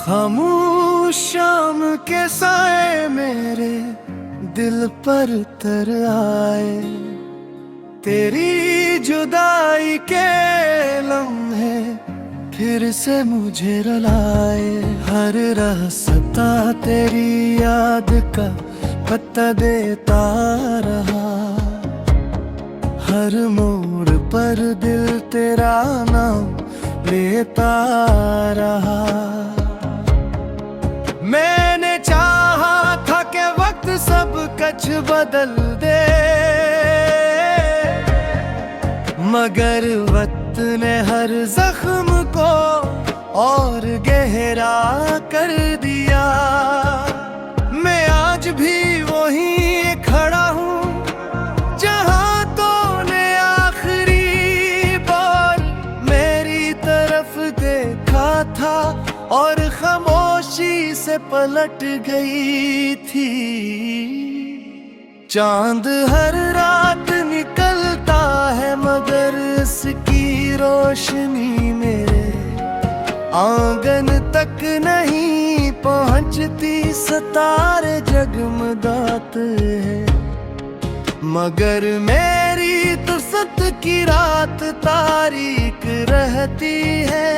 खामोश शाम के साए मेरे दिल पर तर आए, तेरी जुदाई के लम्हे फिर से मुझे रुलाए। हर रास्ता तेरी याद का पता देता रहा, हर मोड़ पर दिल तेरा नाम लेता रहा। मैंने चाहा था कि वक्त सब कुछ बदल दे, मगर वक्त ने हर जख्म को और गहरा कर दिया। मैं आज भी वहीं खड़ा हूँ जहाँ तूने आखिरी बार मेरी तरफ देखा था और खामोशी से पलट गई थी। चांद हर रात निकलता है मगर इसकी रोशनी मेरे आंगन तक नहीं पहुंचती। सितारे जगमगाते हैं मगर मेरी तुसत की रात तारीक रहती है।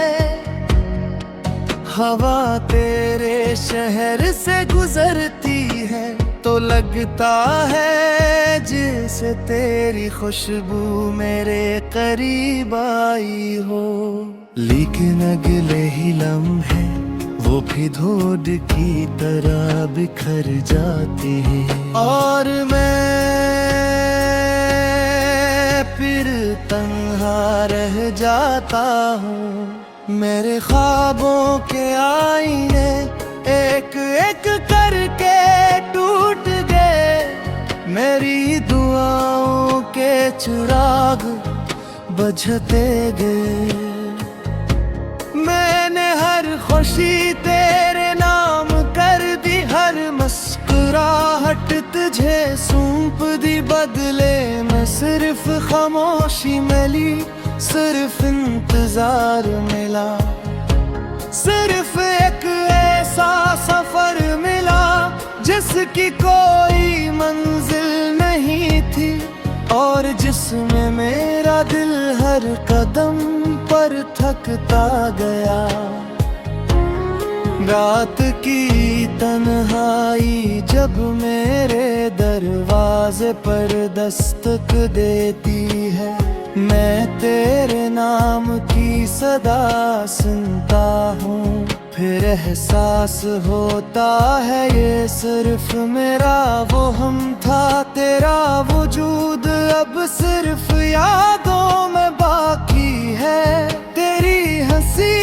हवा तेरे शहर से गुजरती है तो लगता है जैसे तेरी खुशबू मेरे करीब आई हो। लेकिन अगले ही लम्हे वो भी धूल की तरह बिखर जाते हैं और मैं फिर तन्हा रह जाता हूँ। मेरे ख्वाबों के आईने एक एक करके टूट गए, मेरी दुआओं के चिराग बुझते गए। मैंने हर खुशी तेरे नाम कर दी, हर मुस्कुराहट तुझे सौंप दी। बदले में सिर्फ खामोशी मिली, सिर्फ इंतजार मिला, सिर्फ एक ऐसा सफर मिला जिसकी कोई मंजिल नहीं थी और जिसमें मेरा दिल हर कदम पर थकता गया। रात की तन्हाई जब मेरे दरवाजे पर दस्तक देती है, मैं तेरे नाम की सदा सुनता हूँ। फिर एहसास होता है ये सिर्फ मेरा वो हम था, तेरा वजूद अब सिर्फ यादों में बाकी है। तेरी हंसी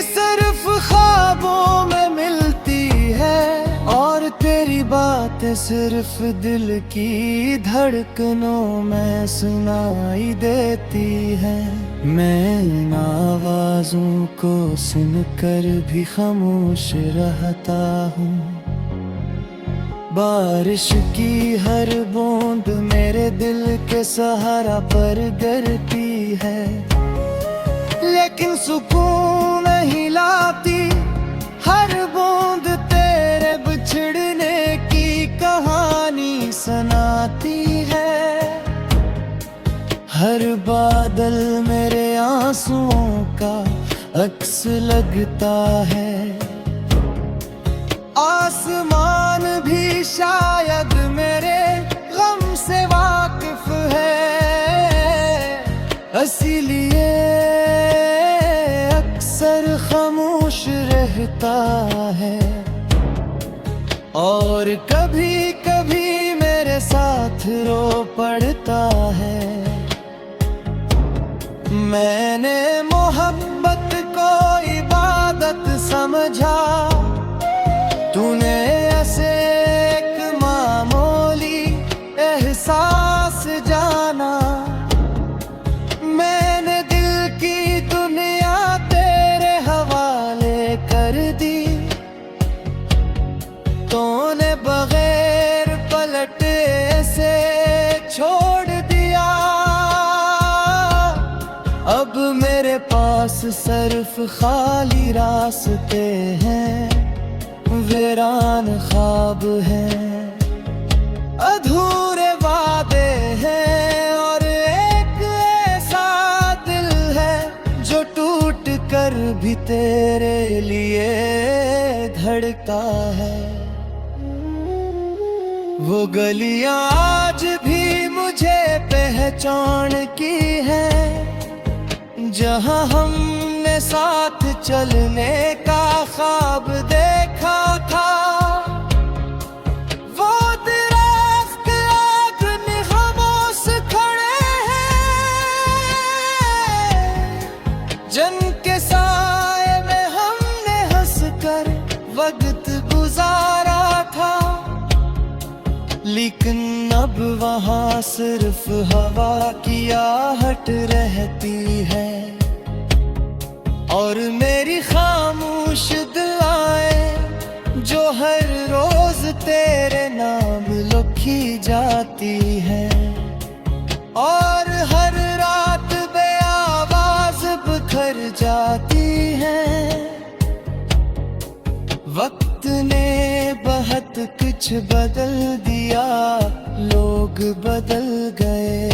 सिर्फ ख्वाबों में मिलती है और तेरी बातें सिर्फ दिल की धड़कनों में सुनाई देती है। मैं इन आवाज़ों को सुनकर भी खामोश रहता हूँ। बारिश की हर बूंद मेरे दिल के सहारा पर गिरती है, लेकिन सुकून नहीं लाती। हर बूंद तेरे बिछड़ने की कहानी सुनाती है, हर बादल मेरे आंसुओं का अक्स लगता है। आसमान भी शायद मेरे गम से वाकिफ है, इसीलिए अक्सर खामोश रहता है। और कभी कभी मेरे साथ रो पड़ता है। मैंने मोहब्बत को इबादत समझा, तूने ऐसे एक मामूली एहसास जाना। मैंने दिल की दुनिया तेरे हवाले कर दी, तूने बगैर पलटे से छोड़ दिया। अब मेरे पास पास सिर्फ खाली रास्ते हैं, वीरान ख्वाब हैं, अधूरे वादे हैं, और एक ऐसा दिल है जो टूट कर भी तेरे लिए धड़कता है। वो गलियां आज भी मुझे पहचान की है, जहां हमने साथ चलने का ख्वाब देखा था। वो दरख्त आग खामोश खड़े हैं, जिनके साए में हमने हंसकर वक्त गुजारा था। लेकिन अब वहाँ सिर्फ हवा की आहट रहती है, और मेरी खामोश दुआएं जो हर रोज तेरे नाम लिखी जाती है, और हर रात बेआवाज बिखर जाती है। वक्त ने बहुत कुछ बदल दिया, लोग बदल गए,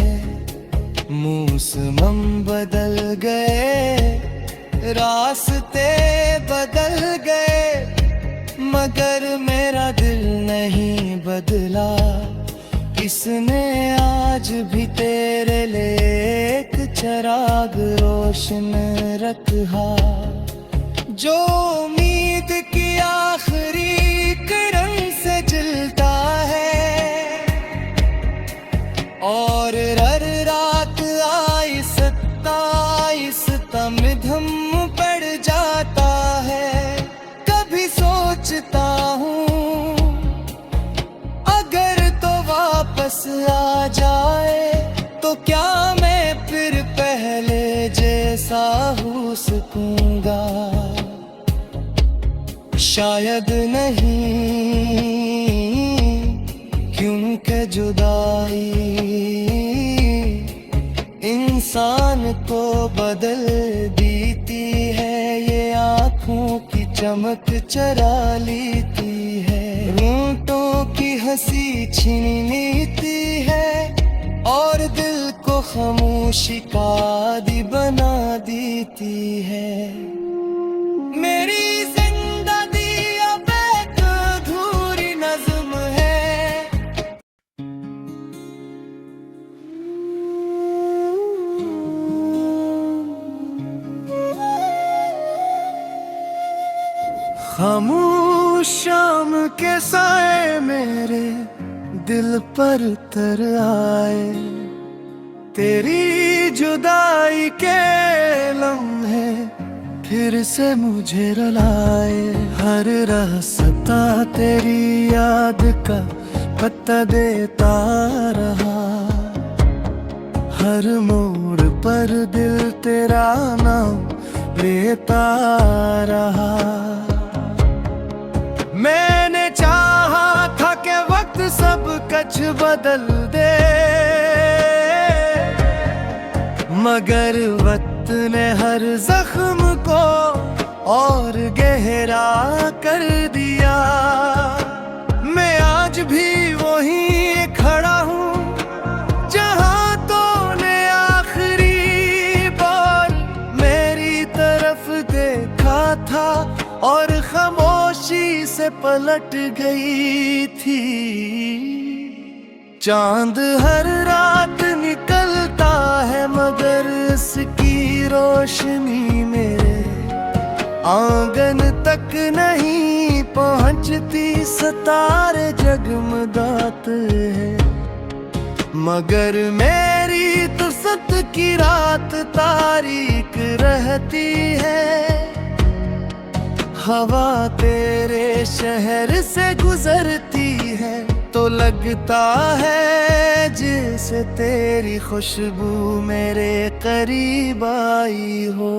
मौसम बदल गए, रास्ते बदल गए, मगर मेरा दिल नहीं बदला। इसने आज भी तेरे लिए एक चिराग रोशन रखा, जो उम्मीद की आखिरी किरण से जलता है, और हर रात आई सत्ताईस तम पड़ जाता है। कभी सोचता हूँ अगर तो वापस आ जाए, तो क्या मैं फिर पहले जैसा हो सकूंगा? शायद नहीं, क्योंकि जुदाई इंसान को बदल देती है, ये आँखों की चमक चरा लेती है, होंठों की हंसी छीन लेती है, और दिल को खामोशी का आदी बना देती है। मेरी जिंदगी अब एक अधूरी नज़्म है। खामोश शाम के साए मेरे दिल पर तर आए, तेरी जुदाई के लम्हे फिर से मुझे रुलाए। हर रास्ता तेरी याद का पता देता रहा, हर मोड़ पर दिल तेरा नाम लेता रहा। मैंने चाहा था कि वक्त सब कुछ बदल दे, मगर वक्त ने हर जख्म को और गहरा कर दिया। मैं आज भी वहीं खड़ा हूँ जहाँ तूने आखिरी बार मेरी तरफ देखा था, और खामोशी से पलट गई थी। चांद हर रात निकलता है, मगर इसकी रोशनी मेरे आंगन तक नहीं पहुंचती। सितारे जगमगाते हैं, मगर मेरी तो सत की रात तारीक रहती है। हवा तेरे शहर से गुजरती है तो लगता है जैसे तेरी खुशबू मेरे करीब आई हो।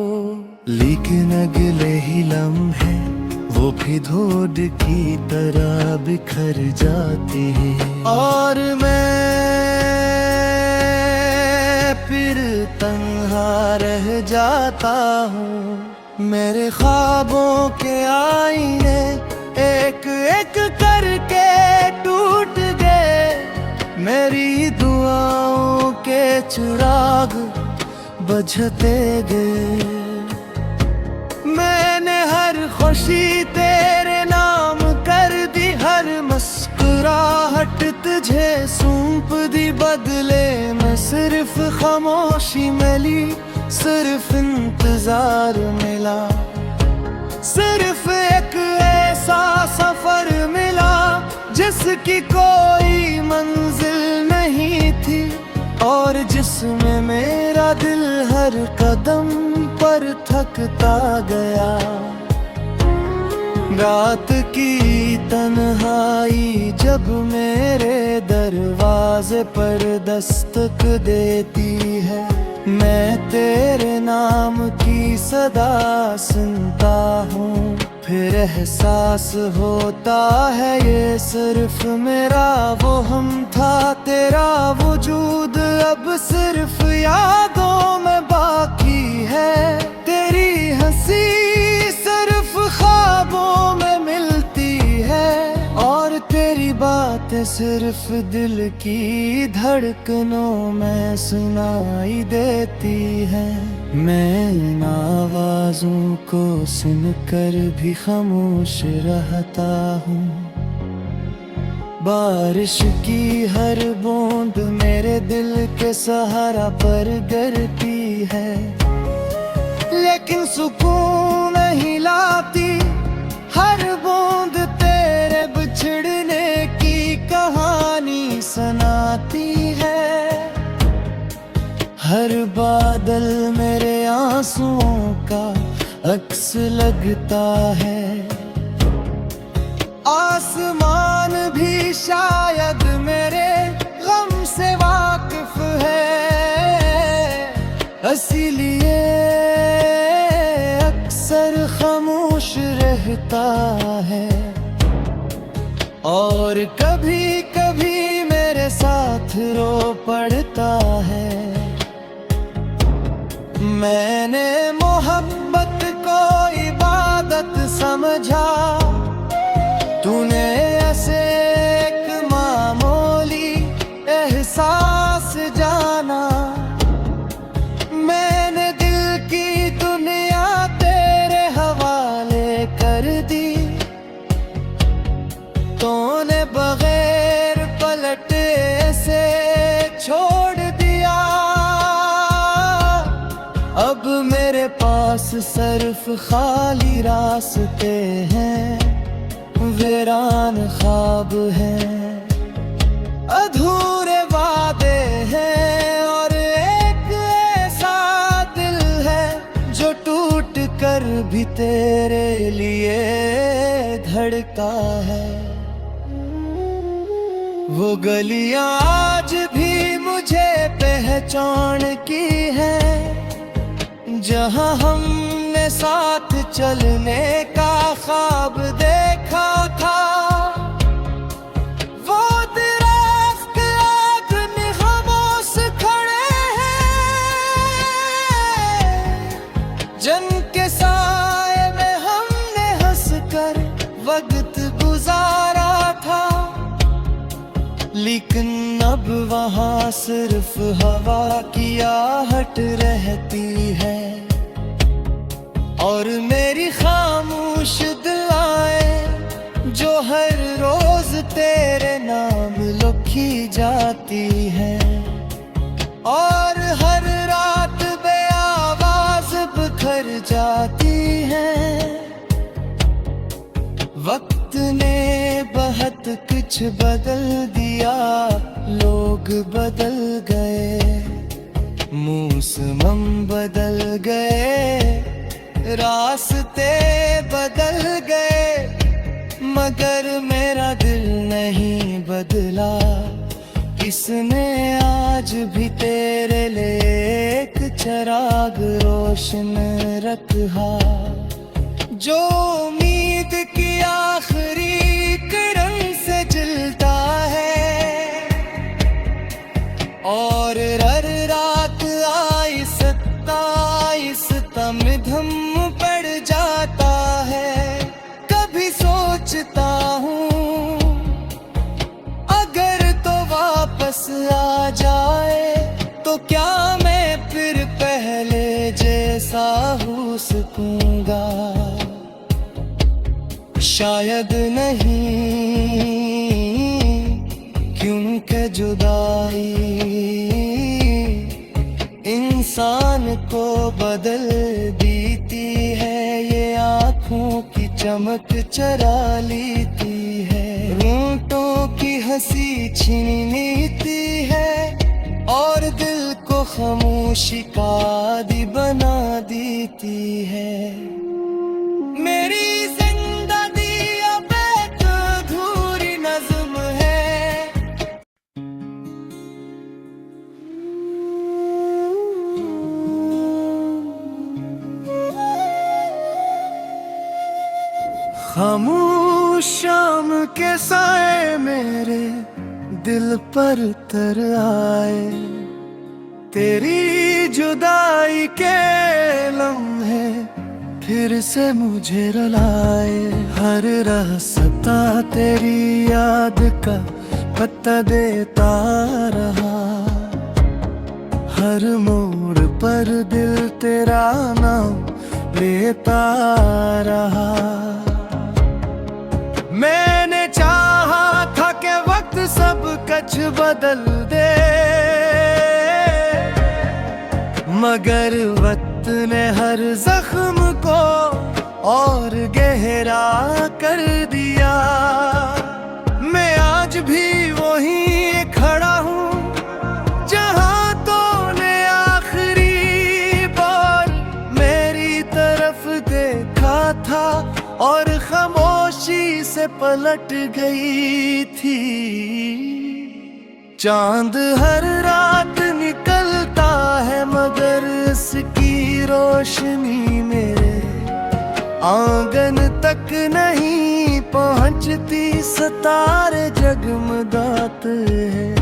लेकिन अगले ही लम्हे वो भी धूल की तरह बिखर जाती है, और मैं फिर तन्हा रह जाता हूँ। मेरे ख्वाबों के आईने एक एक करके टूट गए, मेरी दुआओं के चिराग बुझते गए। मैंने हर खुशी तेरे नाम कर दी, हर मुस्कुराहट तुझे सौंप दी, बदले में सिर्फ खामोशी मिली, सिर्फ इंतजार मिला। सिर्फ एक ऐसा सफर मिला जिसकी कोई मंजिल नहीं थी, और जिसमें मेरा दिल हर कदम पर थकता गया। रात की तन्हाई जब मेरे दरवाजे पर दस्तक देती है, मैं तेरे नाम की सदा सुनता हूँ। फिर एहसास होता है ये सिर्फ मेरा वो हम था, तेरा वजूद अब सिर्फ यादों में बाकी है। तेरी हंसी सिर्फ ख्वाबों में मिलती है, और तेरी बातें सिर्फ दिल की धड़कनों में सुनाई देती है। मैं इन आवाज़ों को सुनकर भी खामोश रहता हूँ। बारिश की हर बूंद मेरे दिल के सहारा पर गिरती है, लेकिन सुकून नहीं लाती। हर बूंद तेरे बिछड़ने की कहानी सुनाती है। हर बादल मेरे आंसुओं का अक्स लगता है, आसमान भी शायद मेरे गम से वाकिफ है। इसीलिए अक्सर खामोश रहता है, और कभी कभी मेरे साथ रो पड़ता है। मैंने मोहब्बत को इबादत समझा, तूने ऐसे एक मामूली एहसास जाना। मैंने दिल की दुनिया तेरे हवाले कर दी, तूने बगैर पलटे से छोड़ दिया। अब मेरे पास सिर्फ खाली रास्ते हैं, वीरान ख्वाब हैं, अधूरे वादे हैं, और एक ऐसा दिल है जो टूट कर भी तेरे लिए धड़का है। वो गलियां आज भी मुझे पहचान की है, जहां हमने साथ चलने का ख्वाब देखा था। वो दरख्त आग खामोश खड़े हैं, जिनके साए में हमने हंसकर वक्त गुजारा था। लेकिन अब वहाँ सिर्फ हवा की आहट रहती है, और मेरी खामोश दुआएं जो हर रोज तेरे नाम लिखी जाती है, और हर रात बेआवाज बिखर जाती है। वक्त ने बहुत कुछ बदल दिया, लोग बदल गए, मौसम बदल गए, रास्ते बदल गए, मगर मेरा दिल नहीं बदला। इसने आज भी तेरे लिए एक चिराग रोशन रखा, जो उम्मीद की आखिरी किरण से जलता है। और हर रात आई होता इस तमधम पड़ जाता है। कभी सोचता हूँ अगर तो वापस आ जाए तो क्या मैं फिर पहले जैसा हो सकूंगा। शायद नहीं, क्योंकि जुदाई इंसान को बदल देती है। ये आँखों की चमक चरा लेती है, होंठों की हंसी छीन लेती है और दिल को खामोशी का आदी बना देती है। मेरी जिंदगी अब एक अधूरी नज़्म है। खामोश शाम के साए मेरे दिल पर तर आए। तेरी जुदाई के लम्हे फिर से मुझे रुलाए। हर रास्ता तेरी याद का पता देता रहा। हर मोड़ पर दिल तेरा नाम लेता रहा। मैंने चाहा था कि वक्त सब कुछ बदल दे, मगर वक्त ने हर जख्म को और गहरा कर दिया। मैं आज भी वहीं खड़ा हूँ जहाँ तूने आखिरी बार मेरी तरफ देखा था और खामोशी से पलट गई थी। चांद हर रात निकलता है मगर इसकी रोशनी मेरे आंगन तक नहीं पहुंचती। सितारे जगमगाते हैं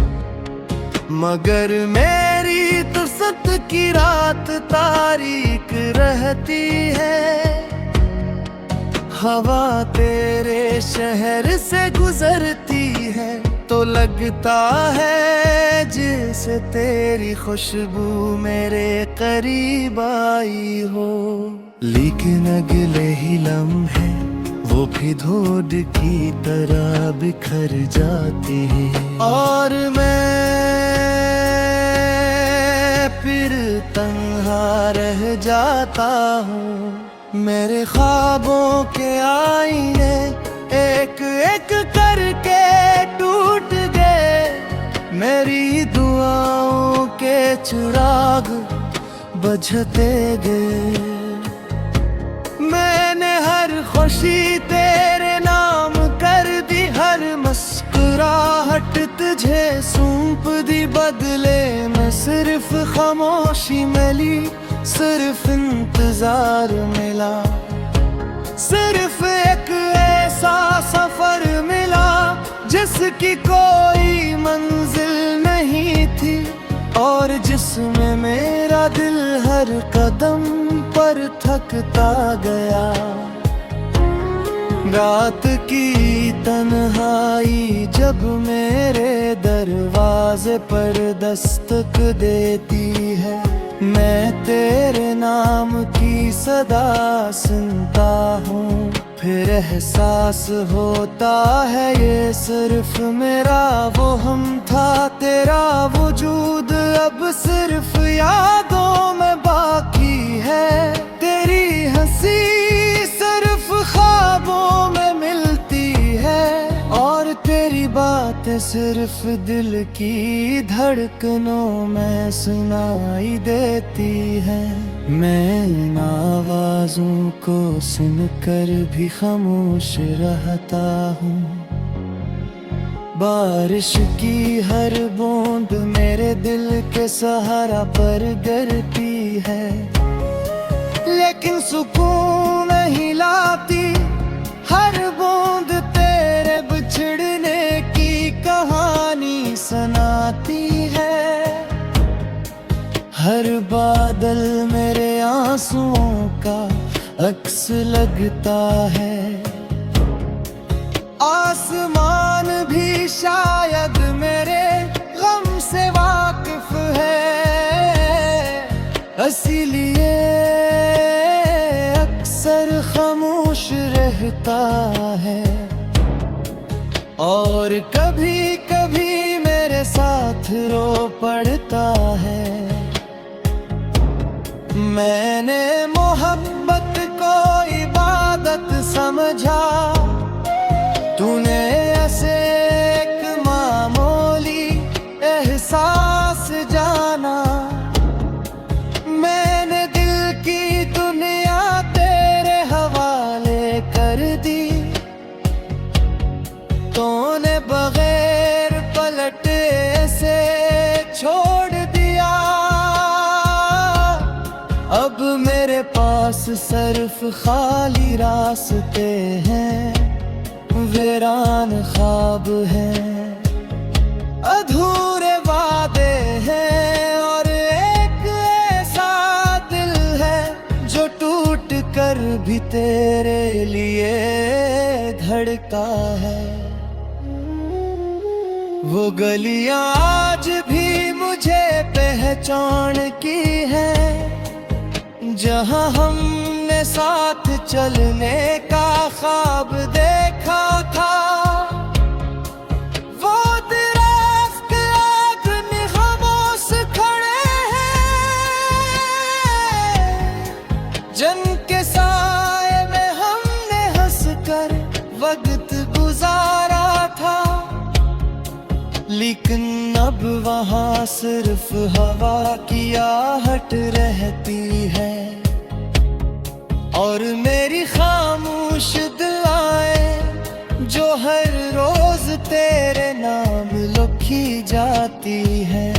मगर मेरी तो सत की रात तारीक रहती है। हवा तेरे शहर से गुजरती है तो लगता है जैसे तेरी खुशबू मेरे करीब आई हो। लेकिन अगले ही लम्हे वो भी धूल की तरह बिखर जाती है और मैं फिर तन्हा रह जाता हूँ। मेरे ख्वाबों के आईने एक एक करके टूट गए। मेरी दुआओं के चिराग बुझते गए। मैंने हर खुशी तेरे नाम कर दी, हर मुस्कुराहट तुझे सौंप दी। बदले में सिर्फ खामोशी मिली, सिर्फ इंतजार मिला। सिर्फ एक ऐसा सफर मिला जिसकी कोई मंजिल नहीं थी और जिसमें मेरा दिल हर कदम पर थकता गया। रात की तन्हाई जब मेरे दरवाजे पर दस्तक देती है, मैं तेरे नाम की सदा सुनता हूँ। फिर एहसास होता है ये सिर्फ मेरा वो हम था। तेरा वजूद अब सिर्फ यादों में बाकी है। तेरी हंसी सिर्फ ख्वाबों में मिलती है और तेरी बातें सिर्फ दिल की धड़कनों में सुनाई देती है। मैं इन आवाज़ों को सुनकर भी खामोश रहता हूँ। बारिश की हर बूंद मेरे दिल के सहारा पर गिरती है, लेकिन सुकून नहीं लाती। हर बूंद तेरे बिछड़ने की कहानी सुनाती है। हर बादल मेरे आंसुओं का अक्स लगता है। आसमान भी शायद मेरे गम से वाकिफ है, इसीलिए अक्सर खामोश रहता है। और कभी कभी मेरे साथ रो पड़ता है। मैंने मोहब्बत को इबादत समझा, तूने ऐसे एक मामूली एहसास जाना। मैंने दिल की दुनिया तेरे हवाले कर दी, तूने बगैर पलटे से छोड़ दिया। अब मेरे पास सिर्फ खाली रास्ते हैं, वीरान ख्वाब हैं, अधूरे वादे हैं, और एक ऐसा दिल है जो टूट कर भी तेरे लिए धड़का है। वो गलियां आज भी मुझे पहचान की है, जहां हमने साथ चलने का ख्वाब देखा था। वो दरख्त आग खामोश खड़े हैं, जिनके साए में हमने हंसकर वक्त गुजारा था। लेकिन अब वहां सिर्फ हवा की आहट रहती है, और मेरी खामोश दुआएं जो हर रोज तेरे नाम लिखी जाती है।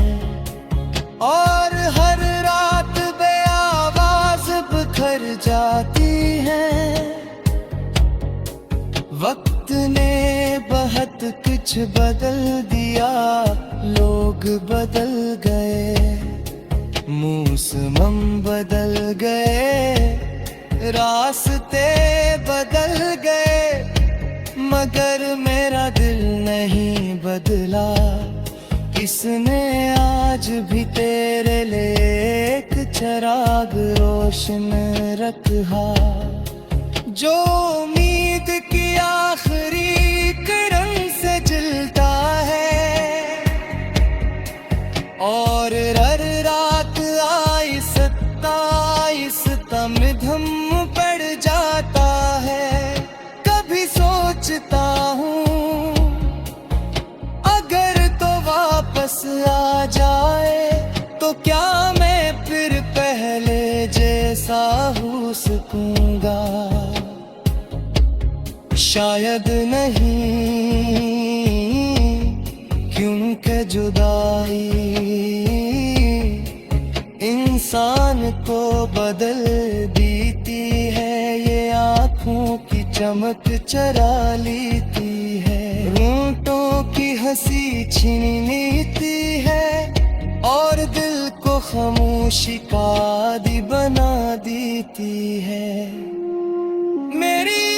और हर रात बेआवाज बिखर जाती है। वक्त ने बहुत कुछ बदल दिया, लोग बदल गए, मौसम बदल गए, रास्ते बदल गए, मगर मेरा दिल नहीं बदला। इसने आज भी तेरे लिए एक चिराग रोशन रखा, जो उम्मीद की आखिरी किरण से जलता है। और हर रात आहिस्ता में धम पड़ जाता है। कभी सोचता हूँ अगर तो वापस आ जाए, तो क्या मैं फिर पहले जैसा हो सकूंगा? शायद नहीं, क्योंकि जुदाई इंसान को बदल देती है। ये आँखों की चमक चरा लेती है, होंठों की हंसी छीन लेती है, और दिल को खामोशी का आदी बना देती है। मेरी